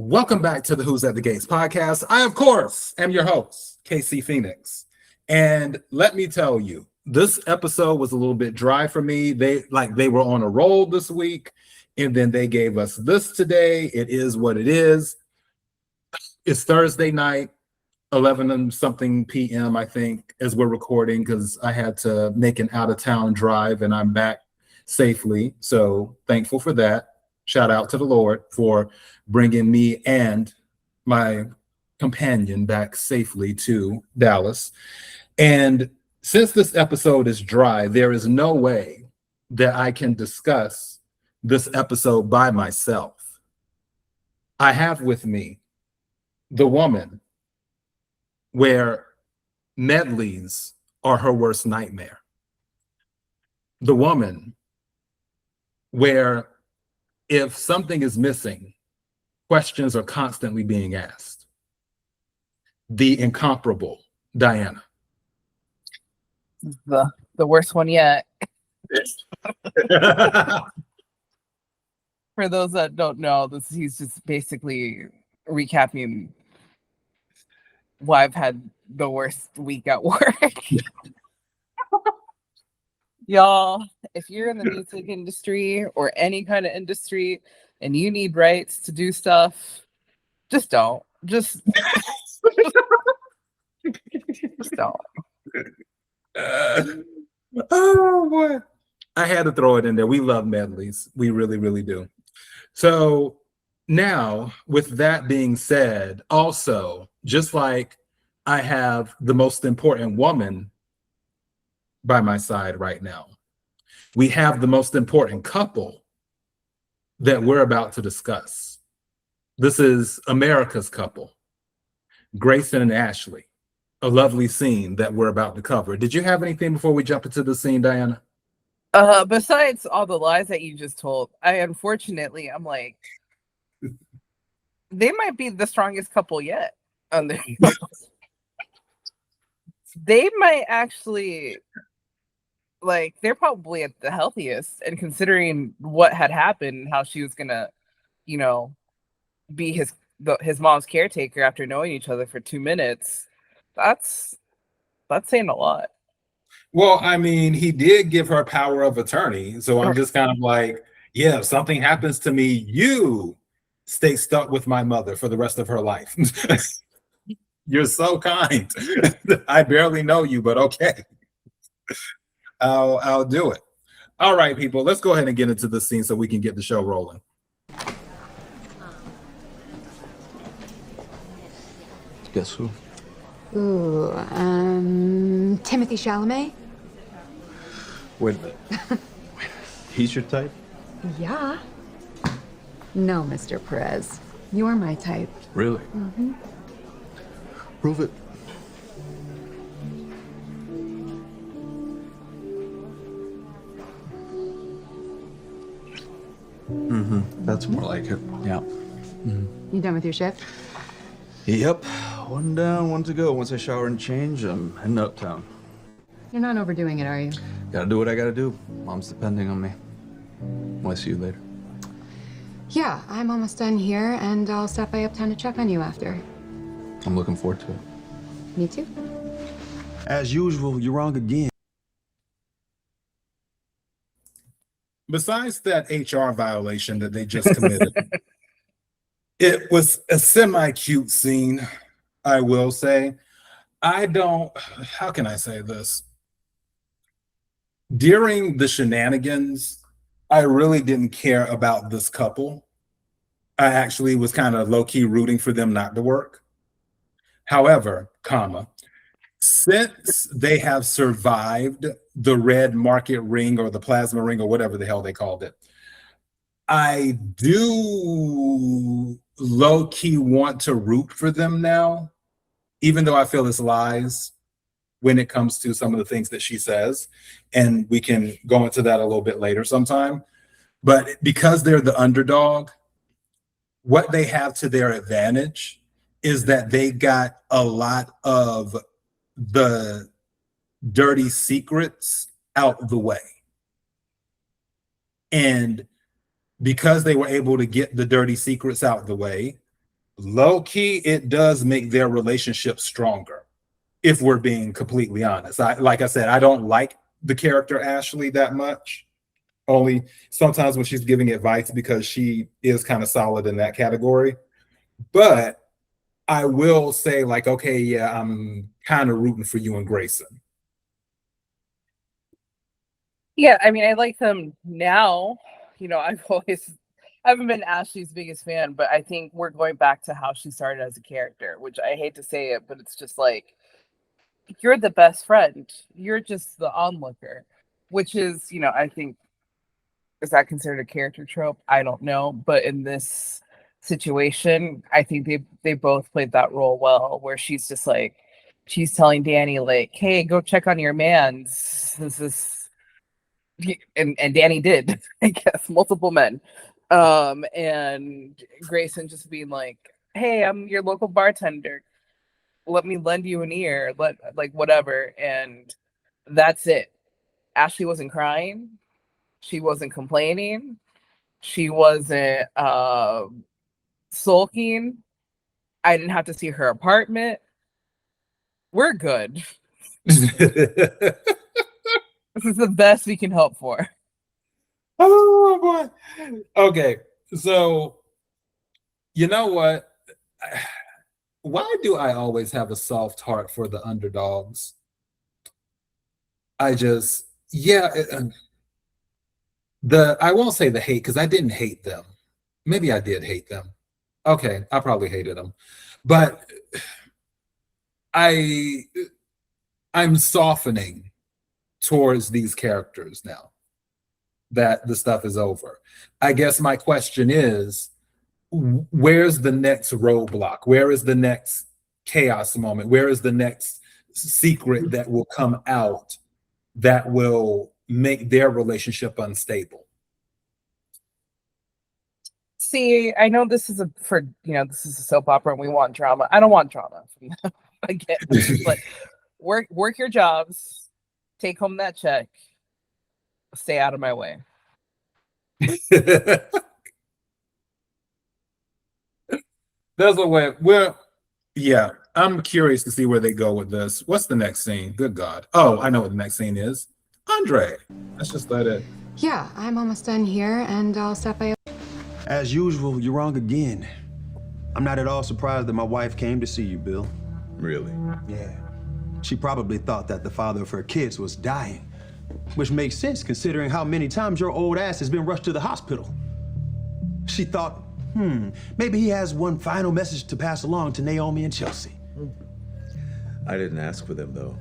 Welcome back to the Who's at the Gates podcast. I, of course, am your host, KC Phoenix. And let me tell you, this episode was a little bit dry for me. They were on a roll this week, and then they gave us this today. It is what it is. It's Thursday night, 11 and something p.m., I think, as we're recording, because I had to make an out-of-town drive, and I'm back safely. So thankful for that. Shout out to the Lord for bringing me and my companion back safely to Dallas. And since this episode is dry, there is no way that I can discuss this episode by myself. I have with me the woman where medleys are her worst nightmare. The woman where if something is missing, questions are constantly being asked. The incomparable Diana. The worst one yet. For those that don't know, he's just basically recapping why I've had the worst week at work. Y'all, if you're in the music industry or any kind of industry and you need rights to do stuff, just don't. Just don't. Oh boy. I had to throw it in there. We love medleys. We really, really do. So now, with that being said, also, just like I have the most important woman by my side right now, we have the most important couple that we're about to discuss. This is America's couple, Grayson and Ashley, a lovely scene that we're about to cover. Did you have anything before we jump into the scene, Diana? Besides all the lies that you just told, I'm like, they might be the strongest couple yet on the they might actually, like, they're probably at the healthiest, and considering what had happened, how she was gonna, be his mom's caretaker after knowing each other for 2 minutes, that's saying a lot. Well, I mean, he did give her power of attorney, so I'm just kind of like, yeah, if something happens to me, you stay stuck with my mother for the rest of her life. You're so kind. I barely know you, but okay. I'll do it. All right, people, let's go ahead and get into the scene so we can get the show rolling. Guess who? Ooh, Timothy Chalamet? Wait a minute. He's your type? Yeah. No, Mr. Perez. You're my type. Really? Mm-hmm. Prove it. Mm-hmm. That's more like it. Yeah. Mm-hmm. You done with your shift? Yep. One down, one to go. Once I shower and change, I'm heading uptown. You're not overdoing it, are you? Gotta do what I gotta do. Mom's depending on me. I'll see you later. Yeah, I'm almost done here, and I'll stop by uptown to check on you after. I'm looking forward to it. Me too. As usual, you're wrong again. Besides that HR violation that they just committed, it was a semi-cute scene, I will say. How can I say this? During the shenanigans, I really didn't care about this couple. I actually was kind of low-key rooting for them not to work. However, since they have survived the red market ring or the plasma ring or whatever the hell they called it, I do low-key want to root for them now, even though I feel it's lies when it comes to some of the things that she says. And we can go into that a little bit later sometime. But because they're the underdog, what they have to their advantage is that they got a lot of the dirty secrets out the way. And because they were able to get the dirty secrets out the way, low key, it does make their relationship stronger. If we're being completely honest, like I said, I don't like the character Ashley that much. Only sometimes when she's giving advice, because she is kind of solid in that category. But I will say, like, okay, yeah, I'm kind of rooting for you and Grayson. Yeah, I mean, I like them now. You know, I haven't been Ashley's biggest fan, but I think we're going back to how she started as a character, which I hate to say it, but it's just like, you're the best friend. You're just the onlooker, which is, you know, I think, is that considered a character trope? I don't know. But in this situation, I think they both played that role well, where she's just like, she's telling Dani, like, hey, go check on your mans. This is, and Dani did, I guess, multiple men. And Grayson just being like, hey, I'm your local bartender. Let me lend you an ear, like whatever. And that's it. Ashley wasn't crying. She wasn't complaining. She wasn't sulking. I didn't have to see her apartment. We're good. This is the best we can hope for. Oh boy. Okay, so you know what? Why do I always have a soft heart for the underdogs? I just, yeah, I won't say the hate, because I didn't hate them. Maybe I did hate them. Okay, I probably hated them. But I'm softening towards these characters now that the stuff is over. I guess my question is, where's the next roadblock? Where is the next chaos moment? Where is the next secret that will come out that will make their relationship unstable? See, I know this is this is a soap opera and we want drama. I don't want drama from them. Again, but work your jobs, take home that check, stay out of my way. That's a way. Well, yeah, I'm curious to see where they go with this. What's the next scene? Good God. Oh, I know what the next scene is. Andre. Let's just let it. Yeah, I'm almost done here, and I'll stop by. As usual, you're wrong again. I'm not at all surprised that my wife came to see you, Bill. Really? Yeah. She probably thought that the father of her kids was dying, which makes sense considering how many times your old ass has been rushed to the hospital. She thought, maybe he has one final message to pass along to Naomi and Chelsea. I didn't ask for them, though.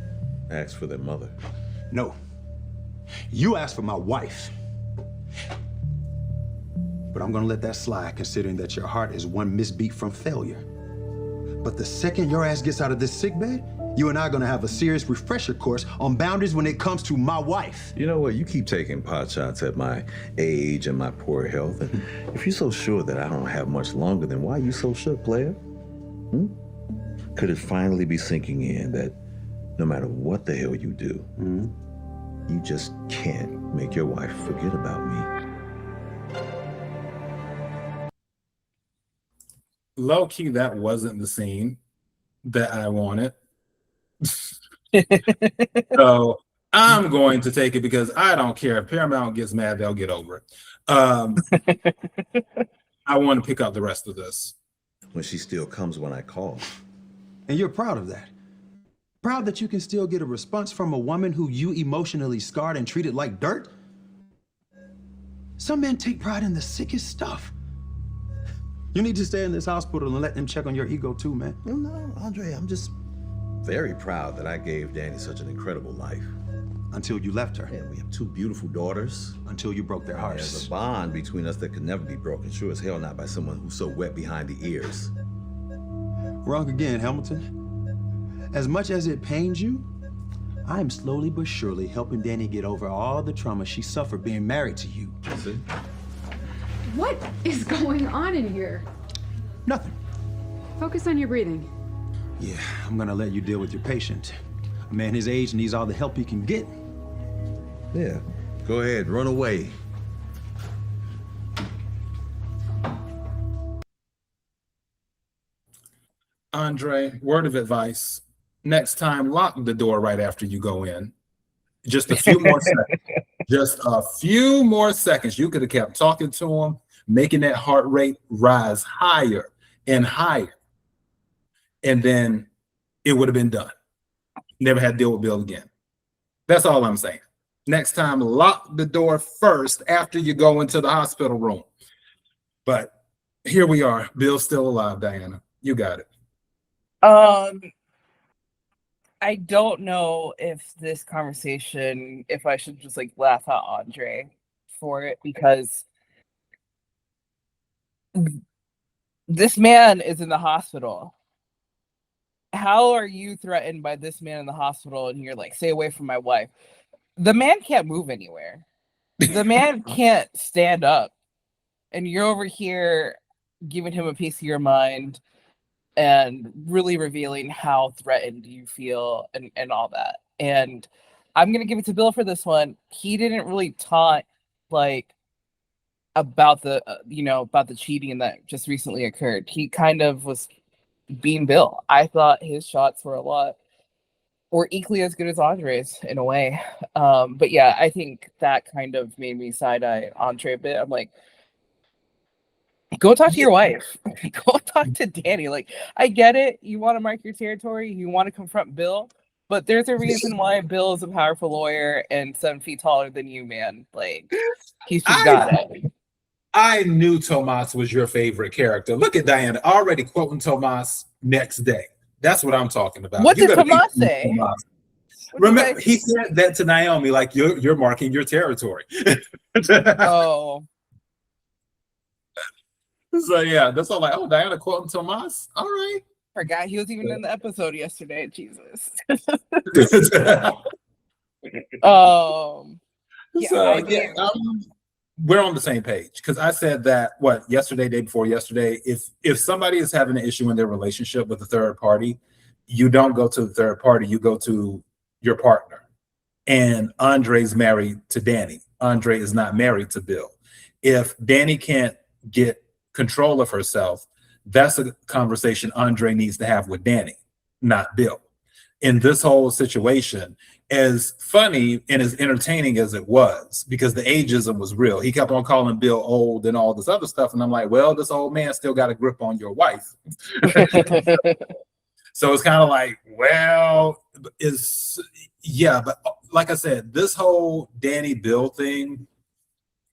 I asked for their mother. No. You asked for my wife. But I'm gonna let that slide, considering that your heart is one misbeat from failure. But the second your ass gets out of this sickbed, you and I are gonna have a serious refresher course on boundaries when it comes to my wife. You know what? You keep taking pot shots at my age and my poor health. And if you're so sure that I don't have much longer, then why are you so shook, player? Could it finally be sinking in that no matter what the hell you do, you just can't make your wife forget about me? Low key, that wasn't the scene that I wanted. So I'm going to take it because I don't care. If Paramount gets mad, they'll get over it. I want to pick up the rest of this. When she still comes when I call. And you're proud of that. Proud that you can still get a response from a woman who you emotionally scarred and treated like dirt? Some men take pride in the sickest stuff. You need to stay in this hospital and let them check on your ego too, man. No, Andre, I'm just very proud that I gave Dani such an incredible life. Until you left her. And we have 2 beautiful daughters. Until you broke their hearts. There's a bond between us that could never be broken. Sure as hell not by someone who's so wet behind the ears. Wrong again, Hamilton. As much as it pains you, I am slowly but surely helping Dani get over all the trauma she suffered being married to you. See? What is going on in here? Nothing. Focus on your breathing. Yeah, I'm gonna let you deal with your patient. A man his age needs all the help he can get. Yeah, go ahead, run away. Andre, word of advice. Next time, lock the door right after you go in. Just a few more seconds. Just a few more seconds. You could have kept talking to him, making that heart rate rise higher and higher. And then it would have been done. Never had to deal with Bill again. That's all I'm saying. Next time, lock the door first after you go into the hospital room. But here we are. Bill's still alive, Diana. You got it. I don't know if this conversation, if I should just like laugh at Andre for it, because this man is in the hospital. How are you threatened by this man in the hospital and you're like, stay away from my wife? The man can't move anywhere. The man can't stand up. And you're over here giving him a piece of your mind and really revealing how threatened you feel and all that. And I'm going to give it to Bill for this one. He didn't really talk like about the, about the cheating that just recently occurred. He kind of was being Bill. I thought his shots were equally as good as Andre's in a way. But yeah, I think that kind of made me side-eye Andre a bit. I'm like, go talk to your wife. Go talk to Danny. Like, I get it. You want to mark your territory. You want to confront Bill. But there's a reason why Bill is a powerful lawyer and 7 feet taller than you, man. Like, he's just got it. I knew Tomas was your favorite character. Look at Diana already quoting Tomas next day. That's what I'm talking about. What did Tomas say? Remember, he said that to Naomi, like, you're marking your territory. Oh. So yeah, that's all like, oh, Diana quoting Tomas. All right. Forgot he was even in the episode yesterday. Jesus. We're on the same page because I said that yesterday, day before yesterday. If somebody is having an issue in their relationship with a third party, you don't go to the third party, you go to your partner. And Andre's married to Danny. Andre is not married to Bill. If Danny can't get control of herself, that's a conversation Andre needs to have with Danny, not Bill. In this whole situation, as funny and as entertaining as it was, because the ageism was real. He kept on calling Bill old and all this other stuff. And I'm like, well, this old man still got a grip on your wife. So it's kind of like, well, but like I said, this whole Danny Bill thing,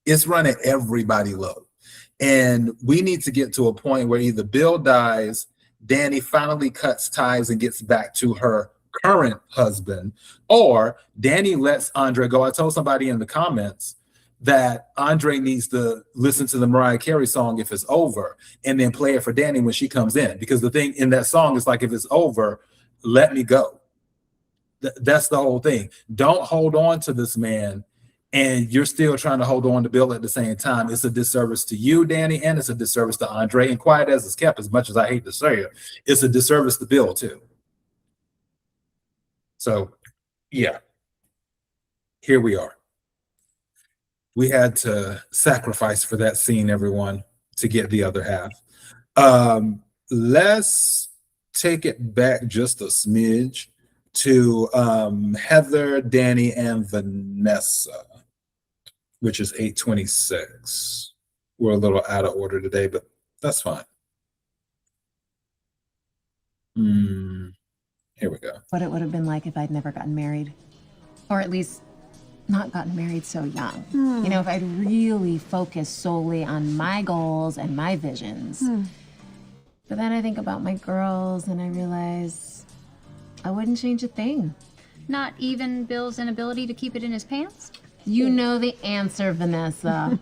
it's running everybody low. And we need to get to a point where either Bill dies, Danny finally cuts ties and gets back to her current husband, or Danny lets Andre go. I told somebody in the comments that Andre needs to listen to the Mariah Carey song If It's Over and then play it for Danny when she comes in, because the thing in that song is like, if it's over, let me go. That's the whole thing. Don't hold on to this man and you're still trying to hold on to Bill at the same time. It's a disservice to you, Danny, and it's a disservice to Andre. And quiet as it's kept, as much as I hate to say it, it's a disservice to Bill too. So, yeah, here we are. We had to sacrifice for that scene, everyone, to get the other half. Let's take it back just a smidge to Heather, Danny, and Vanessa, which is 8:26. We're a little out of order today, but that's fine. Here we go. What it would have been like if I'd never gotten married, or at least not gotten married so young. You know, if I'd really focused solely on my goals and my visions. But then I think about my girls and I realize I wouldn't change a thing. Not even Bill's inability to keep it in his pants? You know the answer, Vanessa.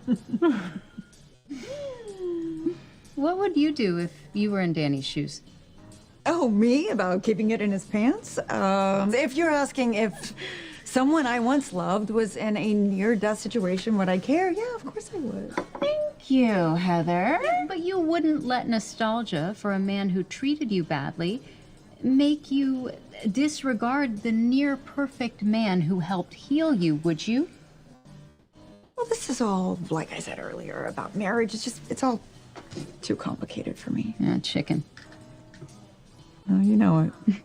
What would you do if you were in Danny's shoes? Oh, me? About keeping it in his pants? If you're asking if someone I once loved was in a near-death situation, would I care? Yeah, of course I would. Thank you, Heather. But you wouldn't let nostalgia for a man who treated you badly make you disregard the near-perfect man who helped heal you, would you? Well, this is all, like I said earlier, about marriage. It's all too complicated for me. Yeah, chicken. Oh, you know it.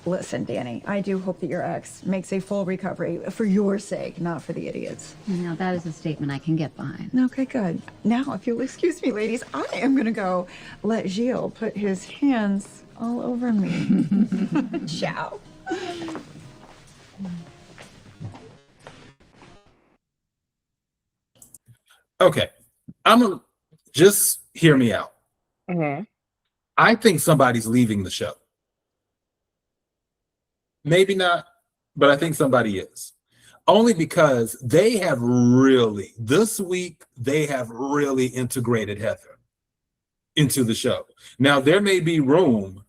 Listen, Dani, I do hope that your ex makes a full recovery for your sake, not for the idiot's. Now, that is a statement I can get behind. Okay, good. Now, if you'll excuse me, ladies, I am gonna go let Gilles put his hands all over me. Ciao. Okay, I'm gonna just hear me out. Mm-hmm. I think somebody's leaving the show. Maybe not, but I think somebody is. Only because they have really, this week, they have really integrated Heather into the show. Now, there may be room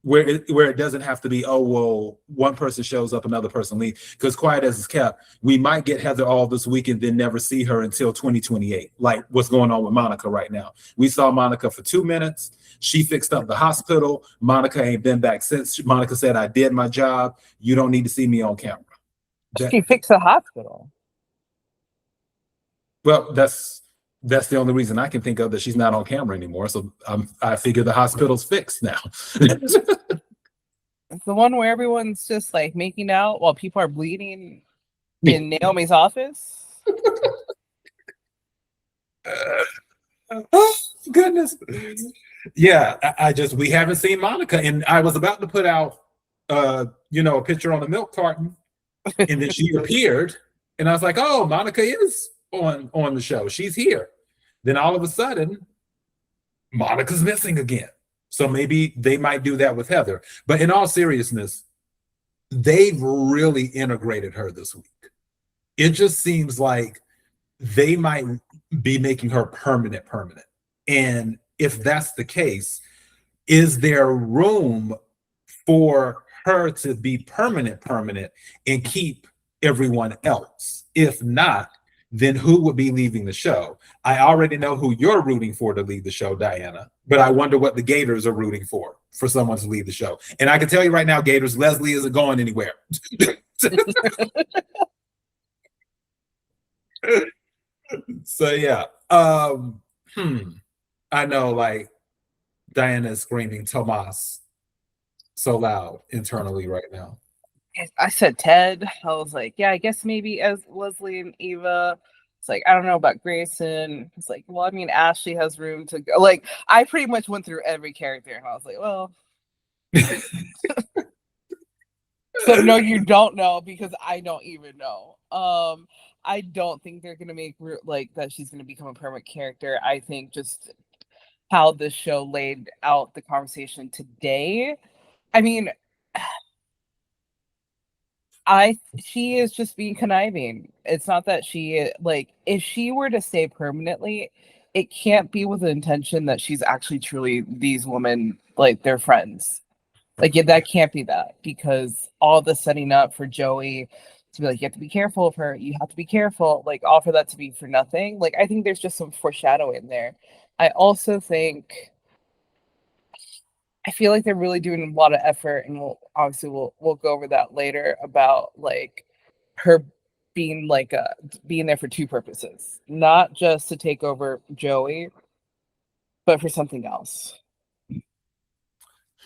where it doesn't have to be, oh, well, one person shows up, another person leaves. Because quiet as it's kept, we might get Heather all this week and then never see her until 2028, like what's going on with Monica right now. We saw Monica for 2 minutes. She fixed up the hospital. Monica ain't been back since. Monica said, I did my job. You don't need to see me on camera. She fixed the hospital. Well, that's the only reason I can think of that she's not on camera anymore. So I figure the hospital's fixed now. It's the one where everyone's just like making out while people are bleeding in Naomi's office. Oh, goodness. Yeah, we haven't seen Monica, and I was about to put out a picture on the milk carton, and then she appeared, and I was like, oh, Monica is on the show. She's here. Then all of a sudden, Monica's missing again. So maybe they might do that with Heather. But in all seriousness, they've really integrated her this week. It just seems like they might be making her permanent. And if that's the case, is there room for her to be permanent and keep everyone else? If not, then who would be leaving the show? I already know who you're rooting for to leave the show, Diana, but I wonder what the Gators are rooting for someone to leave the show. And I can tell you right now, Gators, Leslie isn't going anywhere. So yeah, I know, like, Diana is screaming Tomas so loud internally right now. I said Ted. I was like, yeah, I guess maybe as Leslie and Eva. It's like, I don't know about Grayson. It's like, well, I mean, Ashley has room to go. Like, I pretty much went through every character, and I was like, well. So no, you don't know, because I don't even know. I don't think they're gonna make like that she's gonna become a permanent character. I think just how this show laid out the conversation today. I mean, she is just being conniving. It's not that she, like, if she were to stay permanently, it can't be with the intention that she's actually truly these women, like, they're friends. Like, yeah, that can't be that, because all the setting up for Joey to be like, you have to be careful of her, you have to be careful, like, all for that to be for nothing. Like, I think there's just some foreshadowing there. I also think, I feel like they're really doing a lot of effort, and we'll go over that later, about like her being like being there for two purposes, not just to take over Joey, but for something else.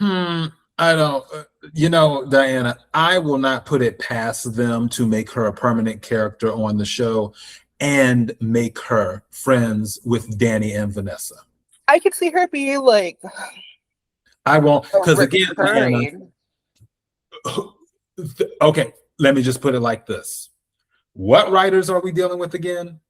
I don't, Diana, I will not put it past them to make her a permanent character on the show and make her friends with Dani and Vanessa. I could see her being like, I won't, because again, Diana, okay, let me just put it like this. What writers are we dealing with again?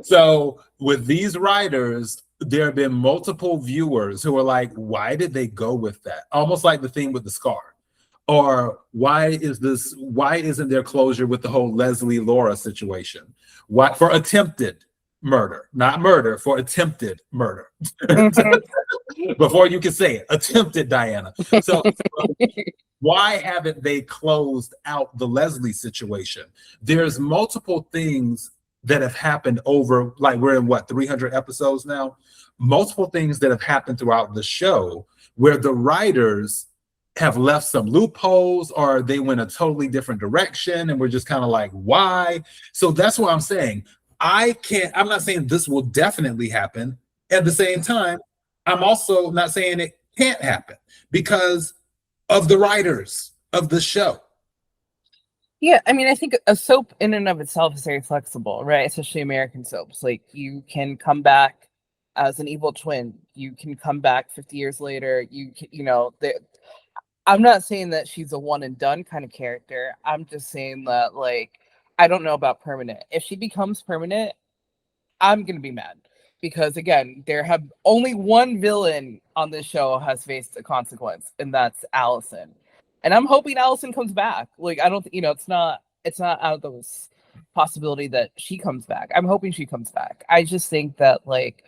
So with these writers, there have been multiple viewers who are like, why did they go with that? Almost like the thing with the scar. Or why isn't there closure with the whole Leslie Laura situation? Why, for attempted murder, not murder, for attempted murder. Before you can say it, attempted, Diana. So why haven't they closed out the Leslie situation? There's multiple things that have happened over, like, we're in what, 300 episodes now? Multiple things that have happened throughout the show where the writers have left some loopholes, or they went a totally different direction, and we're just kind of like, why? So that's what I'm saying. I'm not saying this will definitely happen, At the same time, I'm also not saying it can't happen because of the writers of the show. Yeah, I mean, I think a soap in and of itself is very flexible, right? Especially American soaps. Like, you can come back as an evil twin. You can come back 50 years later. I'm not saying that she's a one and done kind of character. I'm just saying that, like, I don't know about permanent. If she becomes permanent, I'm gonna be mad because, again, there have only one villain on this show has faced a consequence, and that's Allison. And I'm hoping Allison comes back. Like, I don't, it's not out of the possibility that she comes back. I'm hoping she comes back. I just think that, like,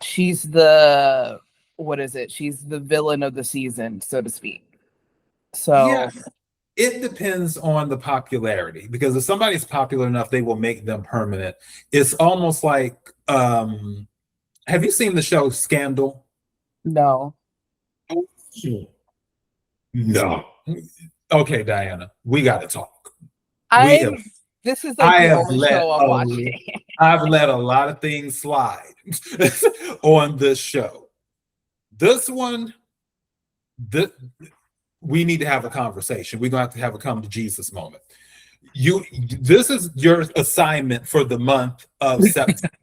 she's the She's the villain of the season, so to speak. So Yeah, it depends on the popularity, because if somebody's popular enough, they will make them permanent. It's almost like, have you seen the show Scandal? no. No. Okay, Diana, we got to talk. This is like the only show I'm watching. I've let a lot of things slide on this show. This one, we need to have a conversation. We're going to have a come to Jesus moment. This is your assignment for the month of September.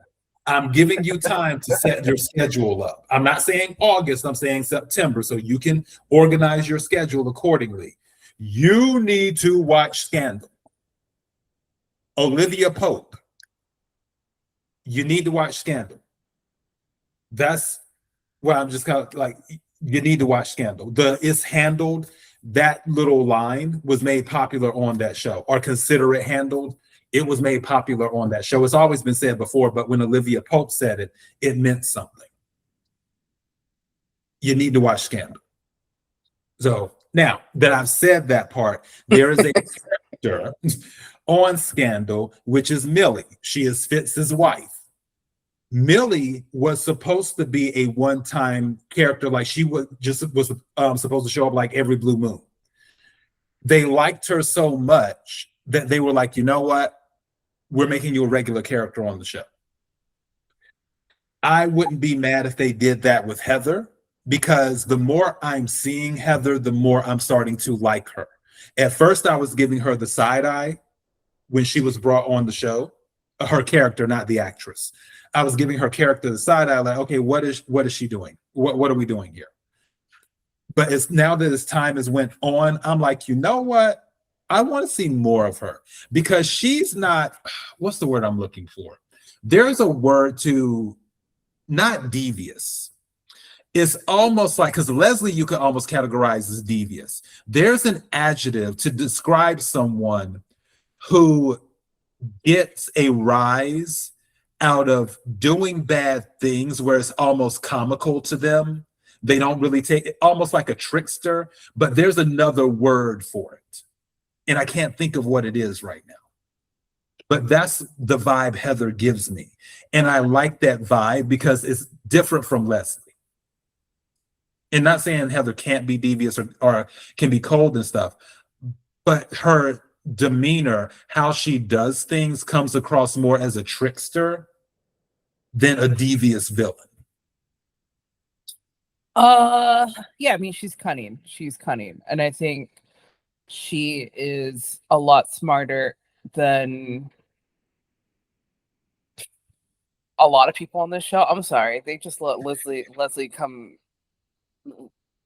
I'm giving you time to set your schedule up. I'm not saying August, I'm saying September, so you can organize your schedule accordingly. You need to watch Scandal. Olivia Pope. You need to watch Scandal. That's where I'm just kind of like, you need to watch Scandal. It's handled, that little line was made popular on that show, or consider it handled. It was made popular on that show. It's always been said before, but when Olivia Pope said it, it meant something. You need to watch Scandal. So now that I've said that part, there is a character on Scandal, which is Millie. She is Fitz's wife. Millie was supposed to be a one-time character, like she was supposed to show up like every blue moon. They liked her so much that they were like, you know what? We're making you a regular character on the show. I wouldn't be mad if they did that with Heather, because the more I'm seeing Heather, the more I'm starting to like her. At first, I was giving her the side eye when she was brought on the show, her character, not the actress. I was giving her character the side eye, like, okay, what is she doing? What are we doing here? But it's now that as time has went on, I'm like, you know what? I want to see more of her, because she's not, what's the word I'm looking for? There's a word to, not devious. It's almost like, because Leslie, you can almost categorize as devious. There's an adjective to describe someone who gets a rise out of doing bad things where it's almost comical to them. They don't really take it, almost like a trickster, but there's another word for it. And I can't think of what it is right now. But that's the vibe Heather gives me. And I like that vibe because it's different from Leslie. And not saying Heather can't be devious or can be cold and stuff, but her demeanor, how she does things, comes across more as a trickster than a devious villain. Yeah, I mean, she's cunning. And I think she is a lot smarter than a lot of people on this show. I'm sorry, they just let Leslie come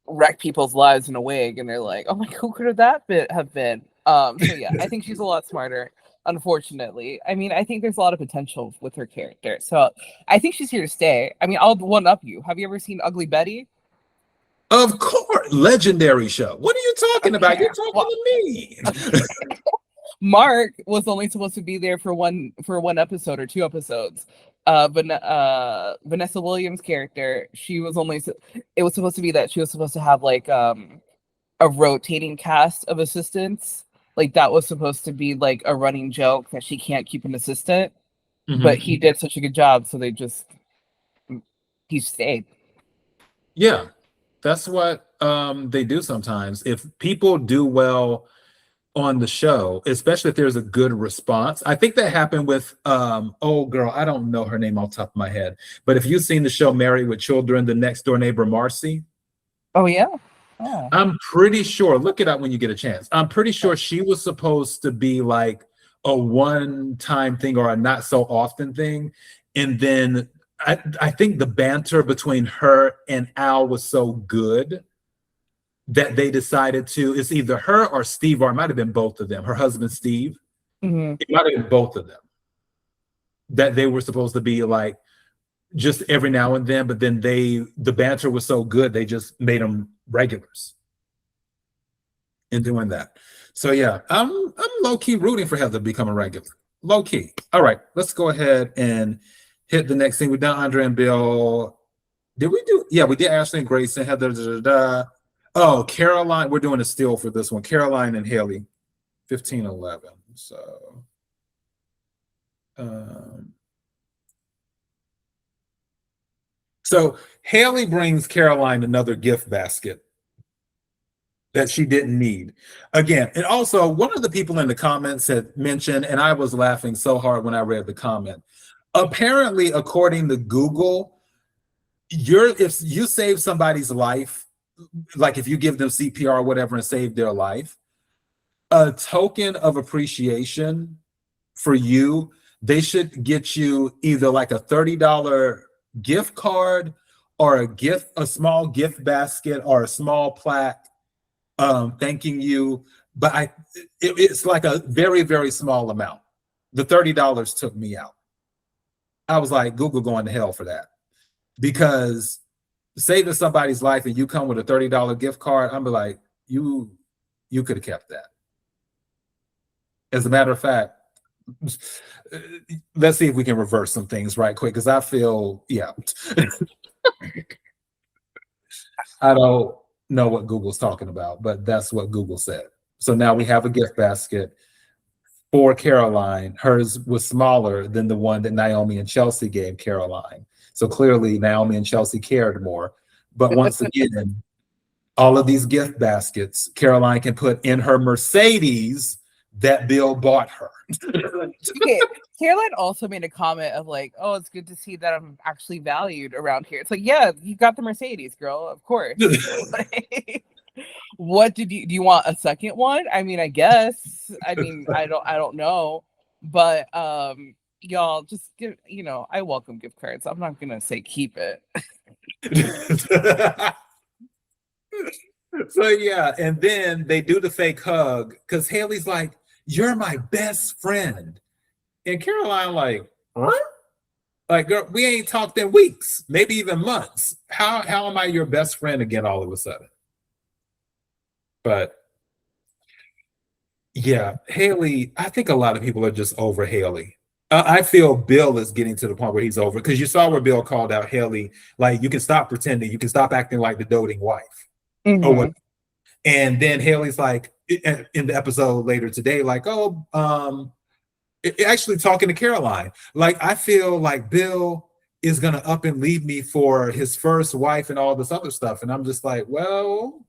wreck people's lives in a wig, and they're like, oh my god, who could that have been? So yeah, I think she's a lot smarter, unfortunately. I mean, I think there's a lot of potential with her character, so I think she's here to stay. I mean, I'll one up you. Have you ever seen Ugly Betty? Of course, legendary show. What are you talking about? You're talking to me. Mark was only supposed to be there for one episode or 2 episodes. Vanessa Williams' character, it was supposed to be that she was supposed to have like a rotating cast of assistants. Like that was supposed to be like a running joke that she can't keep an assistant. Mm-hmm. But he did such a good job, so he stayed. Yeah. That's what they do sometimes. If people do well on the show, especially if there's a good response. I think that happened with oh girl, I don't know her name off the top of my head, but if you've seen the show Married with Children, the next door neighbor Marcy. Oh yeah. Oh. I'm pretty sure, look it up when you get a chance. I'm pretty sure she was supposed to be like a one-time thing or a not so often thing. And then I think the banter between her and Al was so good that they decided to, it's either her or Steve, or it might have been both of them, her husband Steve. Mm-hmm. It might have been both of them. That they were supposed to be like just every now and then, but then the banter was so good, they just made them regulars in doing that. So yeah, I'm low-key rooting for Heather to become a regular. Low-key. All right, let's go ahead and hit the next thing. We've done Andre and Bill. Did we do? Yeah, we did Ashley and Grayson, Heather. Oh, Caroline. We're doing a steal for this one. Caroline and Hayley, 15-11. So Hayley brings Caroline another gift basket that she didn't need. Again, and also one of the people in the comments had mentioned, and I was laughing so hard when I read the comment. Apparently, according to Google, if you save somebody's life, like if you give them CPR or whatever and save their life, a token of appreciation for you, they should get you either like a $30 gift card or a small gift basket or a small plaque thanking you. But it's like a very, very small amount. The $30 took me out. I was like, Google going to hell for that. Because saving somebody's life and you come with a $30 gift card, I'm like, you could have kept that. As a matter of fact, let's see if we can reverse some things right quick, because I feel, yeah. I don't know what Google's talking about, but that's what Google said. So now we have a gift basket for Caroline. Hers was smaller than the one that Naomi and Chelsea gave Caroline. So clearly Naomi and Chelsea cared more. But once again, all of these gift baskets, Caroline can put in her Mercedes that Bill bought her. Okay. Caroline also made a comment of like, oh, it's good to see that I'm actually valued around here. It's like, yeah, you got the Mercedes, girl, of course. Like, what do you want a second one? I mean, I guess. I mean, I don't know. But y'all just give, I welcome gift cards. I'm not gonna say keep it. So yeah, and then they do the fake hug because Hayley's like, "You're my best friend," and Caroline like, "What?" Like, girl, we ain't talked in weeks, maybe even months. How am I your best friend again all of a sudden? But yeah, Hayley, I think a lot of people are just over Hayley. I feel Bill is getting to the point where he's over, because you saw where Bill called out Hayley, like, you can stop pretending, you can stop acting like the doting wife. Mm-hmm. Or what? And then Hayley's like, in the episode later today, like, actually talking to Caroline, like, I feel like Bill is gonna up and leave me for his first wife and all this other stuff. And I'm just like, well,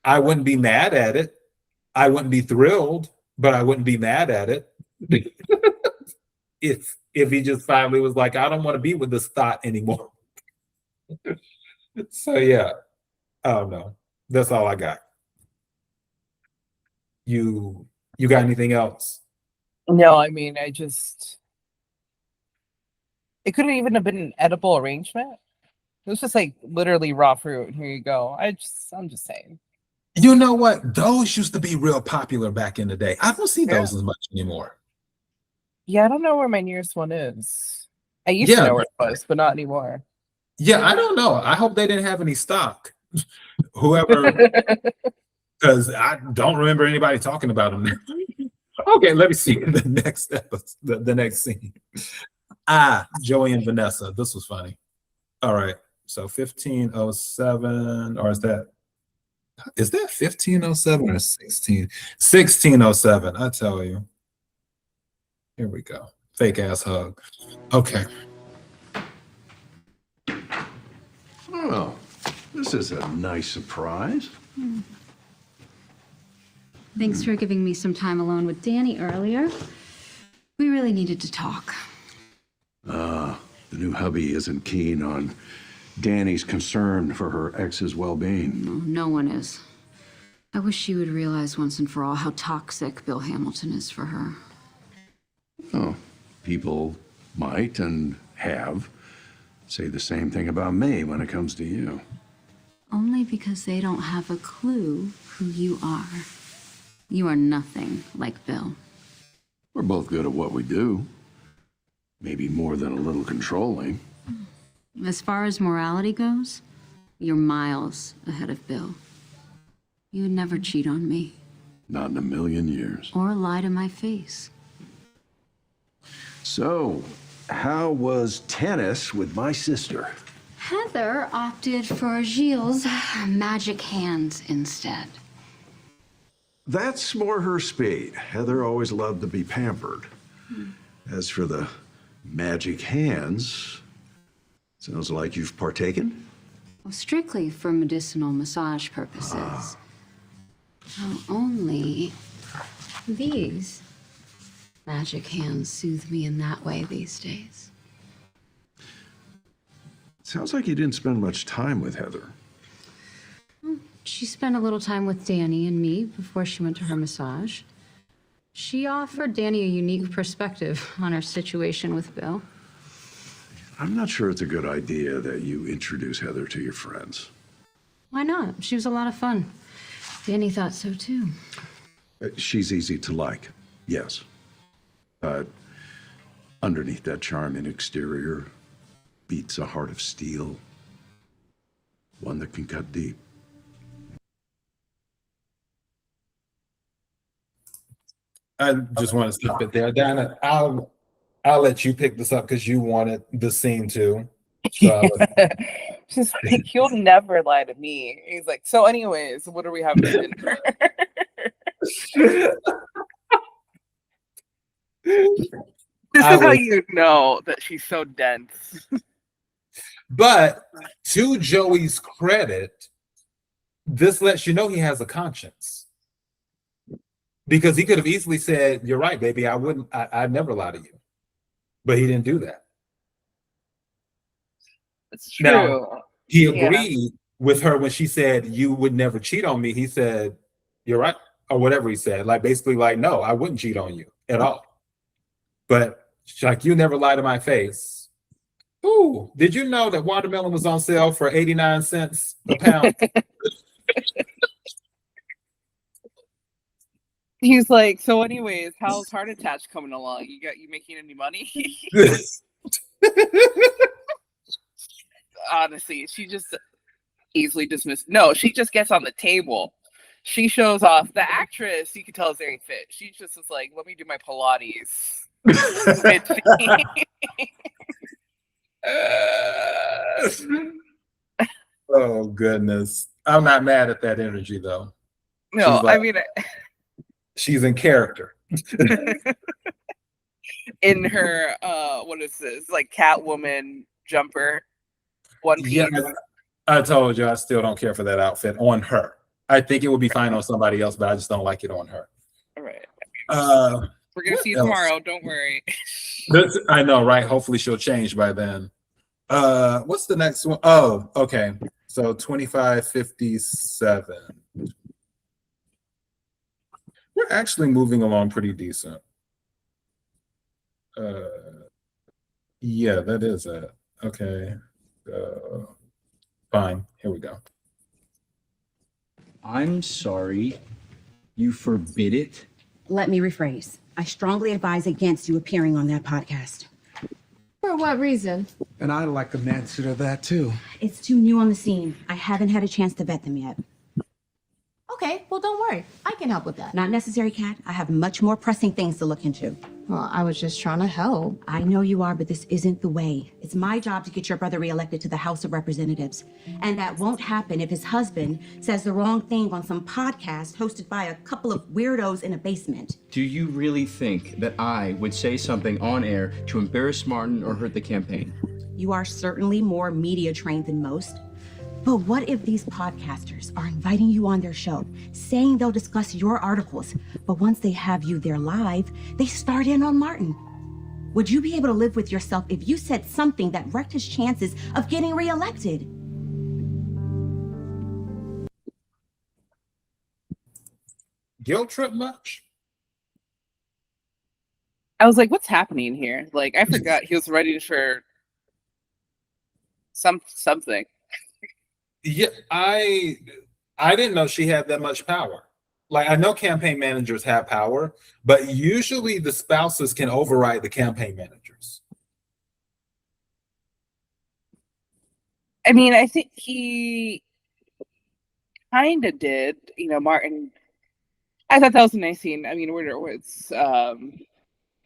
I wouldn't be mad at it. I wouldn't be thrilled, but I wouldn't be mad at it. if he just finally was like, I don't want to be with this thought anymore. So yeah, I don't know. That's all I got. You got anything else? No, I mean, it couldn't even have been an edible arrangement. It was just like literally raw fruit. Here you go. I'm just saying. You know what? Those used to be real popular back in the day. I don't see those as much anymore. Yeah, I don't know where my nearest one is. I used to know where it was, but not anymore. Yeah, I don't know. I hope they didn't have any stock. Whoever, because I don't remember anybody talking about them. Okay, let me see the next episode, the next scene. Joey and Vanessa. This was funny. All right, so 1507, or is that 1507 or 1607? I tell you. Here we go. Fake ass hug. Okay. Oh, this is a nice surprise. Thanks for giving me some time alone with Dani earlier. We really needed to talk. The new hubby isn't keen on Dani's concern for her ex's well-being. No one is. I wish she would realize once and for all how toxic Bill Hamilton is for her. Oh, people might and have say the same thing about me when it comes to you. Only because they don't have a clue who you are. You are nothing like Bill. We're both good at what we do. Maybe more than a little controlling. As far as morality goes, you're miles ahead of Bill. You would never cheat on me. Not in a million years. Or lie to my face. So, how was tennis with my sister? Heather opted for Gilles' magic hands instead. That's more her speed. Heather always loved to be pampered. As for the magic hands, sounds like you've partaken? Well, strictly for medicinal massage purposes. Well, only these magic hands soothe me in that way these days. Sounds like you didn't spend much time with Heather. She spent a little time with Dani and me before she went to her massage. She offered Dani a unique perspective on her situation with Bill. I'm not sure it's a good idea that you introduce Heather to your friends. Why not? She was a lot of fun. Dani thought so too. She's easy to like, yes. But underneath that charming exterior beats a heart of steel. One that can cut deep. I just want to stop it there. Dana, I'll let you pick this up because you wanted the scene too. So She's like, he'll never lie to me. He's like, so anyways, what are we having for dinner? This is how you know that she's so dense. But to Joey's credit, this lets you know he has a conscience. Because he could have easily said, "You're right, baby. I'd never lie to you." But he didn't do that. It's true. Now, he agreed with her when she said, "You would never cheat on me." He said, "You're right," or whatever he said. Like, basically, like, no, I wouldn't cheat on you at all. But she's like, "You never lie to my face." Ooh, did you know that watermelon was on sale for 89 cents a pound? He's like, so anyways, how's Heart Attach coming along? You making any money? Honestly, she just easily dismissed. No, she just gets on the table. She shows off. The actress, you can tell, is very fit. She just is like, let me do my Pilates. Oh, goodness. I'm not mad at that energy, though. No, like, I mean... she's in character. In her, what is this? Like Catwoman jumper, one piece. Yeah, I told you I still don't care for that outfit on her. I think it would be fine on somebody else, but I just don't like it on her. All right. We're gonna see you tomorrow. Don't worry. I know, right? Hopefully she'll change by then. What's the next one? Oh, okay. So 2557. We're actually moving along pretty decent. Yeah, that is it. Okay. Fine. Here we go. I'm sorry. You forbid it? Let me rephrase. I strongly advise against you appearing on that podcast. For what reason? And I'd like an answer to that, too. It's too new on the scene. I haven't had a chance to vet them yet. Okay, well, don't worry. I can help with that. Not necessary, Kat. I have much more pressing things to look into. Well, I was just trying to help. I know you are, but this isn't the way. It's my job to get your brother reelected to the House of Representatives. And that won't happen if his husband says the wrong thing on some podcast hosted by a couple of weirdos in a basement. Do you really think that I would say something on air to embarrass Martin or hurt the campaign? You are certainly more media trained than most. But what if these podcasters are inviting you on their show, saying they'll discuss your articles, but once they have you there live, they start in on Martin? Would you be able to live with yourself if you said something that wrecked his chances of getting reelected? Guilt trip much? I was like, what's happening here? Like, I forgot he was ready for something. Yeah, I didn't know she had that much power. Like, I know campaign managers have power, but usually the spouses can override the campaign managers. I mean, I think he kind of did. You know, Martin. I thought that was a nice scene. I mean, where it was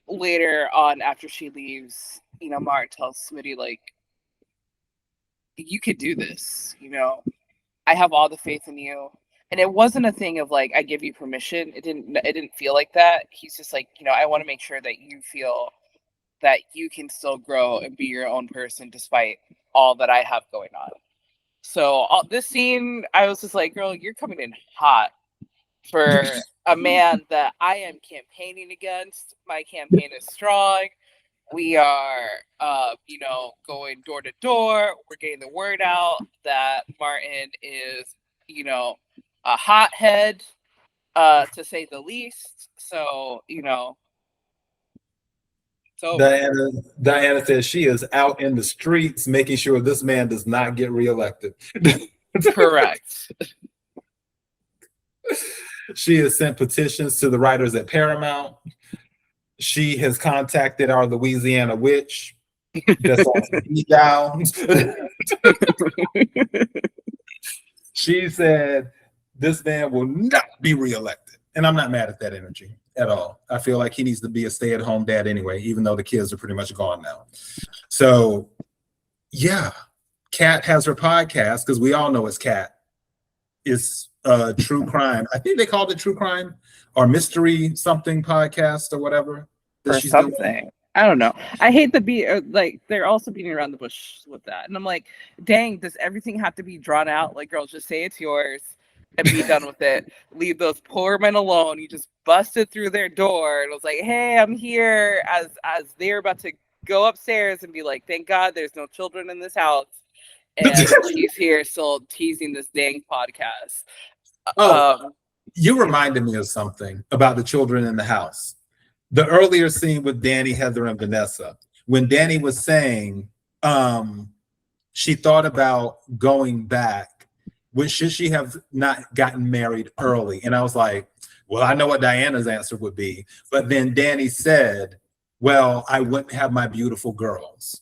later on after she leaves, you know, Martin tells Smitty, like, you could do this, you know, I have all the faith in you. And it wasn't a thing of like, I give you permission. It didn't feel like that. He's just like, you know, I want to make sure that you feel that you can still grow and be your own person despite all that I have going on. So this scene, I was just like, girl, you're coming in hot for a man that I am campaigning against. My campaign is strong. We are, you know, going door to door. We're getting the word out that Martin is, you know, a hothead, to say the least. So, you know. So Diana says she is out in the streets making sure this man does not get reelected. Correct. She has sent petitions to the writers at Paramount. She has contacted our Louisiana witch. That's on speed dial. She said this man will not be reelected. And I'm not mad at that energy at all. I feel like he needs to be a stay-at-home dad anyway, even though the kids are pretty much gone now. So, yeah, Kat has her podcast, because we all know it's Kat. It's true crime. I think they called it true crime or mystery something podcast or whatever. Or something. I don't know. I hate the like they're also beating around the bush with that. And I'm like, dang, does everything have to be drawn out? Like, girl, just say it's yours and be done with it. Leave those poor men alone. You just busted through their door and was like, hey, I'm here, as they're about to go upstairs and be like, thank God there's no children in this house. And she's here still teasing this dang podcast. You reminded me of something about the children in the house. The earlier scene with Dani, Heather, and Vanessa, when Dani was saying she thought about going back, should she have not gotten married early? And I was like, well, I know what Diana's answer would be. But then Dani said, well, I wouldn't have my beautiful girls.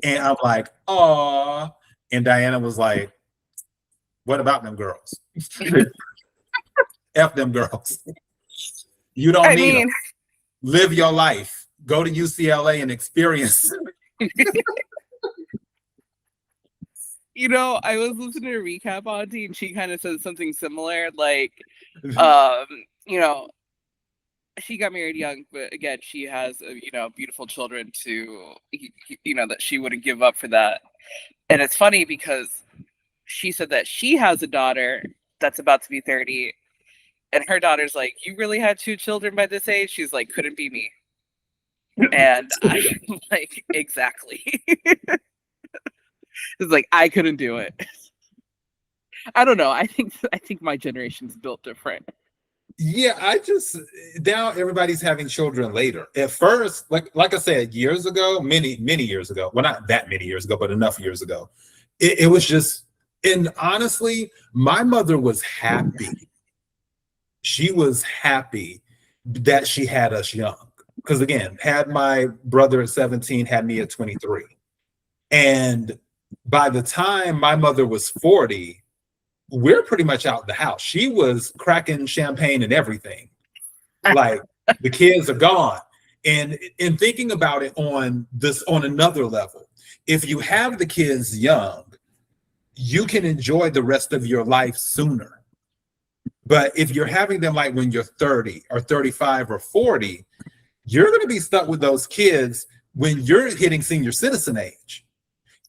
And I'm like, aw. And Diana was like, what about them girls? F them girls. You don't need them. Live your life. Go to UCLA and experience. You know, I was listening to a recap, Auntie, and she kind of said something similar. Like, you know, she got married young, but again, she has, you know, beautiful children to, you know, that she wouldn't give up for that. And it's funny because she said that she has a daughter that's about to be 30. And her daughter's like, you really had 2 children by this age? She's like, couldn't be me. And I'm like, exactly. It's like, I couldn't do it. I don't know. I think my generation's built different. Yeah, now everybody's having children later. At first, like I said, years ago, many years ago, well, not that many years ago, but enough years ago, it was just, and honestly, my mother was happy. She was happy that she had us young. Because again, had my brother at 17, had me at 23. And by the time my mother was 40, we're pretty much out the house. She was cracking champagne and everything. Like, the kids are gone. And in thinking about it on another level, if you have the kids young, you can enjoy the rest of your life sooner. But if you're having them like when you're 30 or 35 or 40, you're going to be stuck with those kids when you're hitting senior citizen age.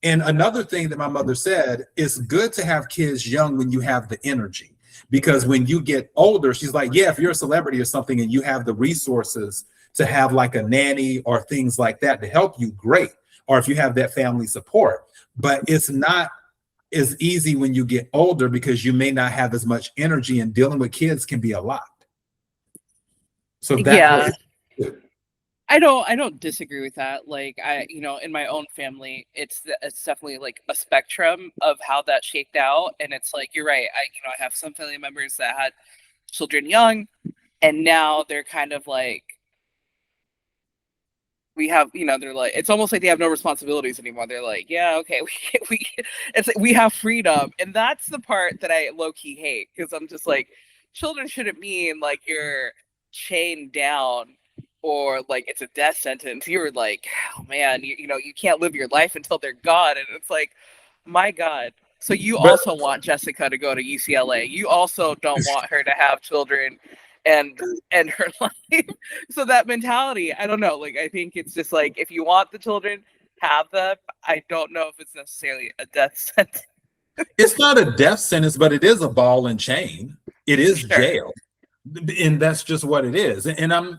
And another thing that my mother said, it's good to have kids young when you have the energy, because when you get older, she's like, yeah, if you're a celebrity or something and you have the resources to have like a nanny or things like that to help you, great. Or if you have that family support, but it's not as easy when you get older because you may not have as much energy, and dealing with kids can be a lot. So that I don't disagree with that. Like, in my own family, it's definitely like a spectrum of how that shaped out. And it's like, you're right. I have some family members that had children young, and now they're kind of like, we have, they're like, it's almost like they have no responsibilities anymore. They're like, yeah, okay, it's like we have freedom. And that's the part that I low key hate, because I'm just like, children shouldn't mean like you're chained down or like it's a death sentence. You're like, oh man, you can't live your life until they're gone. And it's like, my God. So you also want Jessica to go to UCLA. You also don't want her to have children and her life. So that mentality, I don't know. Like, I think it's just like, if you want the children, have them. I don't know if it's necessarily a death sentence. It's not a death sentence, but it is a ball and chain. It is jail. And that's just what it is. And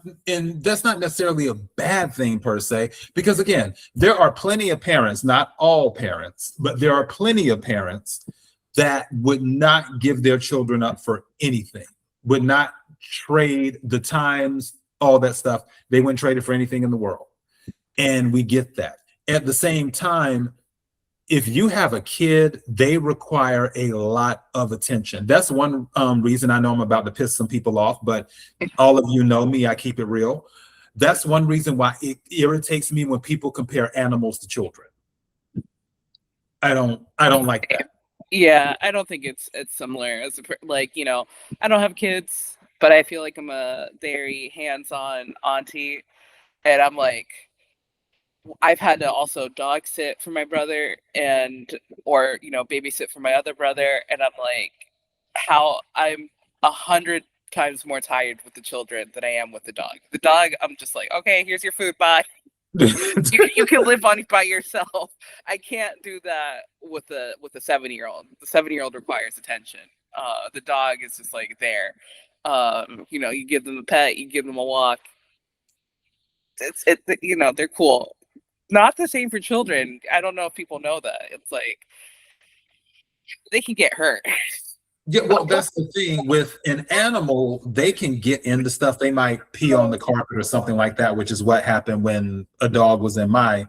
that's not necessarily a bad thing per se, because again, there are plenty of parents, not all parents, but there are plenty of parents that would not give their children up for anything, would not trade the times, all that stuff. They wouldn't trade it for anything in the world. And we get that. At the same time, if you have a kid, they require a lot of attention. That's one reason I know I'm about to piss some people off, but all of you know me, I keep it real. That's one reason why it irritates me when people compare animals to children. I don't like that. Yeah, I don't think it's similar. As I don't have kids, but I feel like I'm a very hands-on auntie, and I'm like, I've had to also dog sit for my brother or babysit for my other brother, and I'm like, how I'm 100 times more tired with the children than I am with the dog. The dog, I'm just like, okay, here's your food, bye. you can live on by yourself. I can't do that with a 7-year-old. The 7-year-old requires attention. The dog is just like there. You give them a pet, you give them a walk. They're cool. Not the same for children. I don't know if people know that. It's like they can get hurt. Yeah, well, that's the thing with an animal, they can get into stuff. They might pee on the carpet or something like that, which is what happened when a dog was in my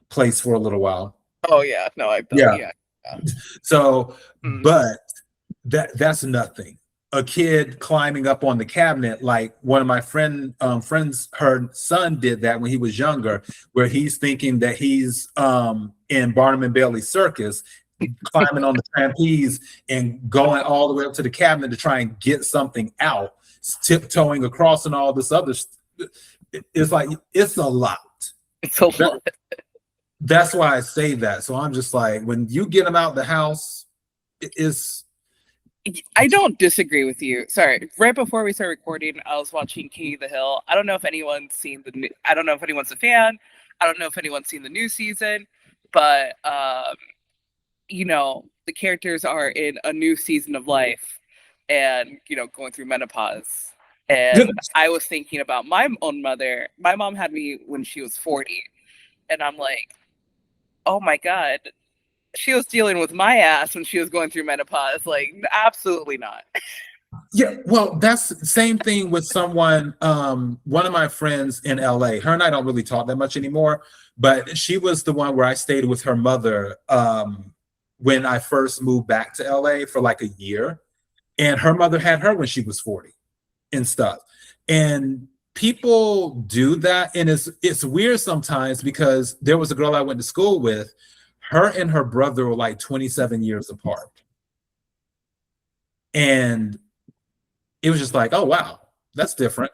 place for a little while. Oh yeah, no, yeah. So, but that's nothing. A kid climbing up on the cabinet, like one of my friends, her son did that when he was younger, where he's thinking that he's in Barnum and Bailey's circus, climbing on the trapeze and going all the way up to the cabinet to try and get something out, tiptoeing across and all this other it's like, it's a lot. It's a lot. That's why I say that. So I'm just like, when you get them out the house, I don't disagree with you. Sorry, right before we started recording, I was watching King of the Hill. I don't know if anyone's seen I don't know if anyone's a fan. I don't know if anyone's seen the new season, but the characters are in a new season of life, and going through menopause. And I was thinking about my own mother. My mom had me when she was 40, and I'm like, oh my God. She was dealing with my ass when she was going through menopause. Like, absolutely not. Yeah, well, that's the same thing with someone, one of my friends in LA. Her and I don't really talk that much anymore, but she was the one where I stayed with her mother when I first moved back to LA for like a year. And her mother had her when she was 40 and stuff. And people do that. And it's weird sometimes, because there was a girl I went to school with. Her and her brother were like 27 years apart. And it was just like, oh, wow, that's different.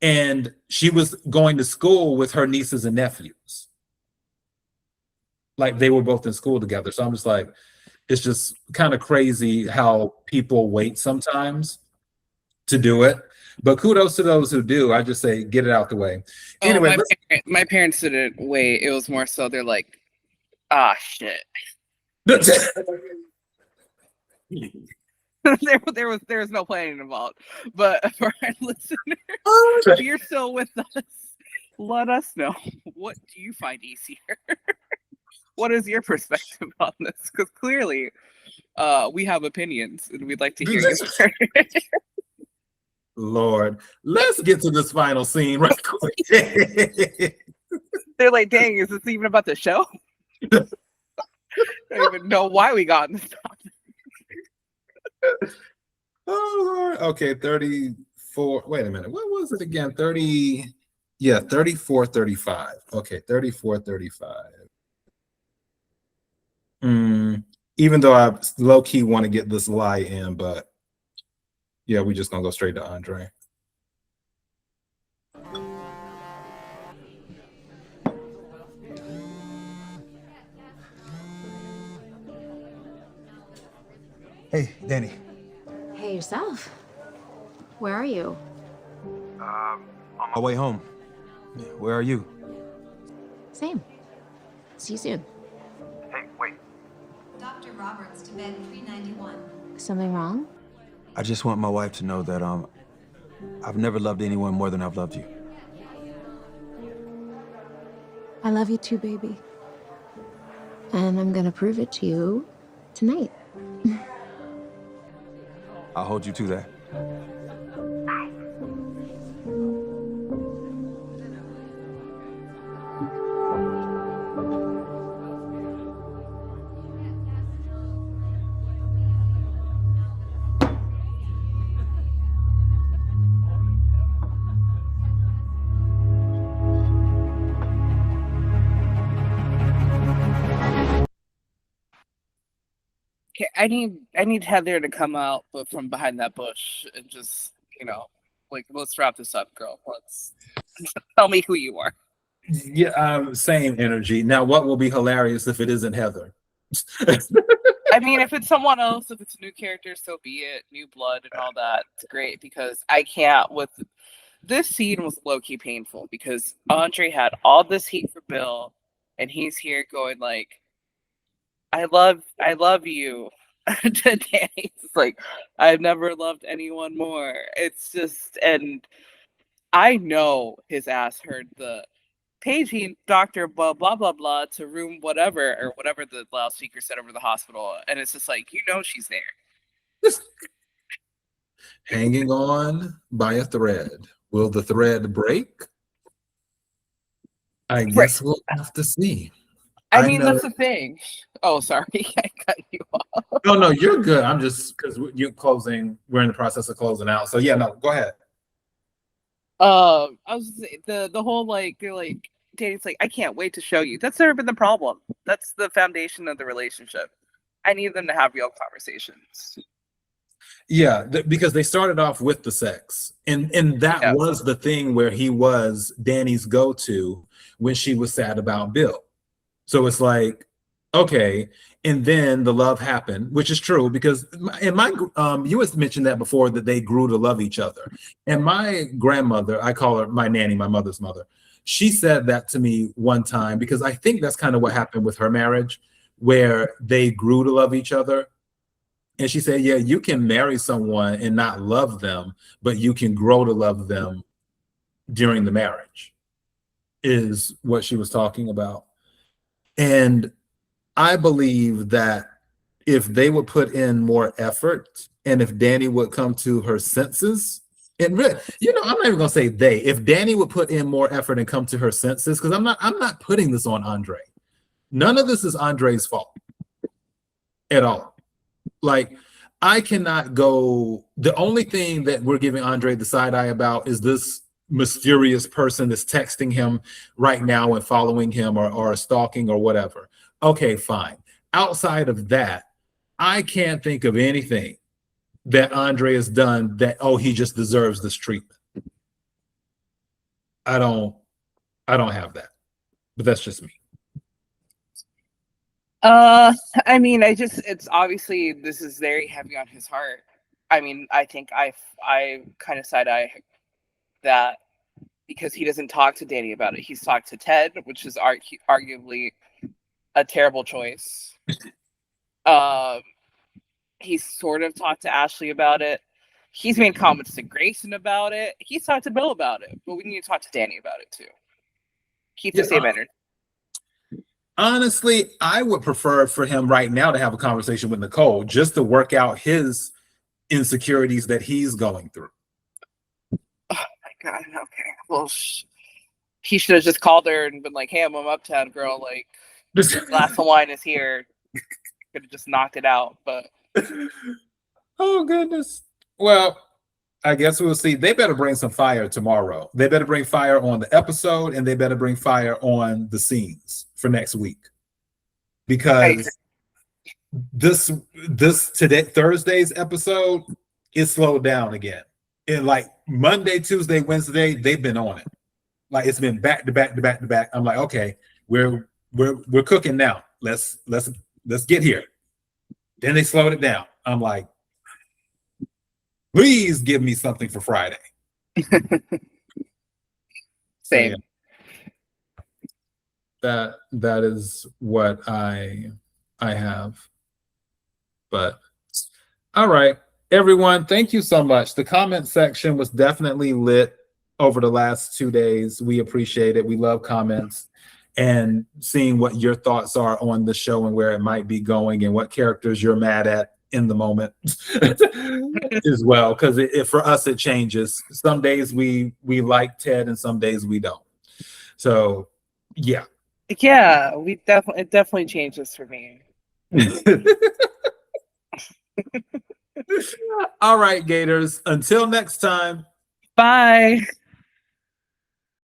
And she was going to school with her nieces and nephews. Like, they were both in school together. So I'm just like, it's just kind of crazy how people wait sometimes to do it. But kudos to those who do. I just say, get it out the way. Anyway, my parents didn't wait. It was more so they're like, Ah, shit. there was no planning involved. But for our listeners, if you're still with us, let us know. What do you find easier? What is your perspective on this? Because clearly, we have opinions, and we'd like to hear yours. Lord, let's get to this final scene right quick. They're like, dang, is this even about the show? I don't even know why we got in this topic. Oh, Lord. Okay, 34. Wait a minute. What was it again? 30. Yeah, 34, 35. Okay, 34, 35. Even though I low-key want to get this lie in, but yeah, we're just going to go straight to Andre. Hey, Danny. Hey, yourself. Where are you? On my way home. Where are you? Same. See you soon. Hey, wait. Dr. Roberts to bed 391. Something wrong? I just want my wife to know that I've never loved anyone more than I've loved you. I love you too, baby. And I'm gonna prove it to you tonight. I'll hold you to that. Okay, I need Heather to come out, but from behind that bush and just, like, let's wrap this up, girl. Let's tell me who you are. Yeah, same energy. Now, what will be hilarious if it isn't Heather? I mean, if it's someone else, if it's a new character, so be it. New blood and all that. It's great because I can't with this scene was low-key painful because Andre had all this heat for Bill, and he's here going like, I love you to Danny. It's like, I've never loved anyone more. It's just, and I know his ass heard the paging Dr. blah, blah, blah, blah to room whatever, or whatever the loudspeaker said over the hospital. And it's just like, she's there. Hanging on by a thread. Will the thread break? I guess we'll have to see. I mean, that's the thing. Oh, sorry. I cut you off. No, you're good. I'm just, because we're in the process of closing out. So yeah, no, go ahead. I was the whole like, they're like, Danny's like, I can't wait to show you. That's never been the problem. That's the foundation of the relationship. I need them to have real conversations. Yeah, because they started off with the sex, and that was the thing where he was Danny's go-to when she was sad about Bill. So it's like, okay, and then the love happened, which is true because you had mentioned that before, that they grew to love each other. And my grandmother, I call her my nanny, my mother's mother, she said that to me one time because I think that's kind of what happened with her marriage, where they grew to love each other. And she said, yeah, you can marry someone and not love them, but you can grow to love them during the marriage, is what she was talking about. And I believe that if they would put in more effort, and if Danny would come to her senses, and really, I'm not even gonna say they, if Danny would put in more effort and come to her senses, because I'm not putting this on Andre. None of this is Andre's fault at all. Like, I cannot go, the only thing that we're giving Andre the side eye about is this mysterious person that's texting him right now and following him or stalking or whatever. Okay, fine. Outside of that, I can't think of anything that Andre has done that, he just deserves this treatment. I don't have that, but that's just me. I mean, it's obviously, this is very heavy on his heart. I mean, I think I kind of side eye that because he doesn't talk to Danny about it. He's talked to Ted, which is arguably a terrible choice. He's sort of talked to Ashley about it. He's made comments to Grayson about it. He's talked to Bill about it, but we need to talk to Dani about it too. Keep the same energy. Honestly, I would prefer for him right now to have a conversation with Nicole just to work out his insecurities that he's going through. Oh my God. Okay. Well, he should have just called her and been like, "Hey, I'm uptown, girl. Like, glass of wine is here." Could have just knocked it out, but oh goodness. Well, I guess we'll see. They better bring some fire tomorrow. They better bring fire on the episode, and they better bring fire on the scenes for next week. Because this today Thursday's episode is slowed down again. And like Monday, Tuesday, Wednesday, they've been on it. Like it's been back to back to back to back. I'm like, okay, we're cooking now. Let's get here. Then they slowed it down. I'm like, please give me something for Friday. Same. So, that is what I have. But all right, everyone, thank you so much. The comment section was definitely lit over the last 2 days. We appreciate it. We love comments and seeing what your thoughts are on the show and where it might be going and what characters you're mad at in the moment as well, because for us it changes. Some days we like Ted and some days we don't. So yeah, it definitely changes for me. All right, Gators, until next time, bye.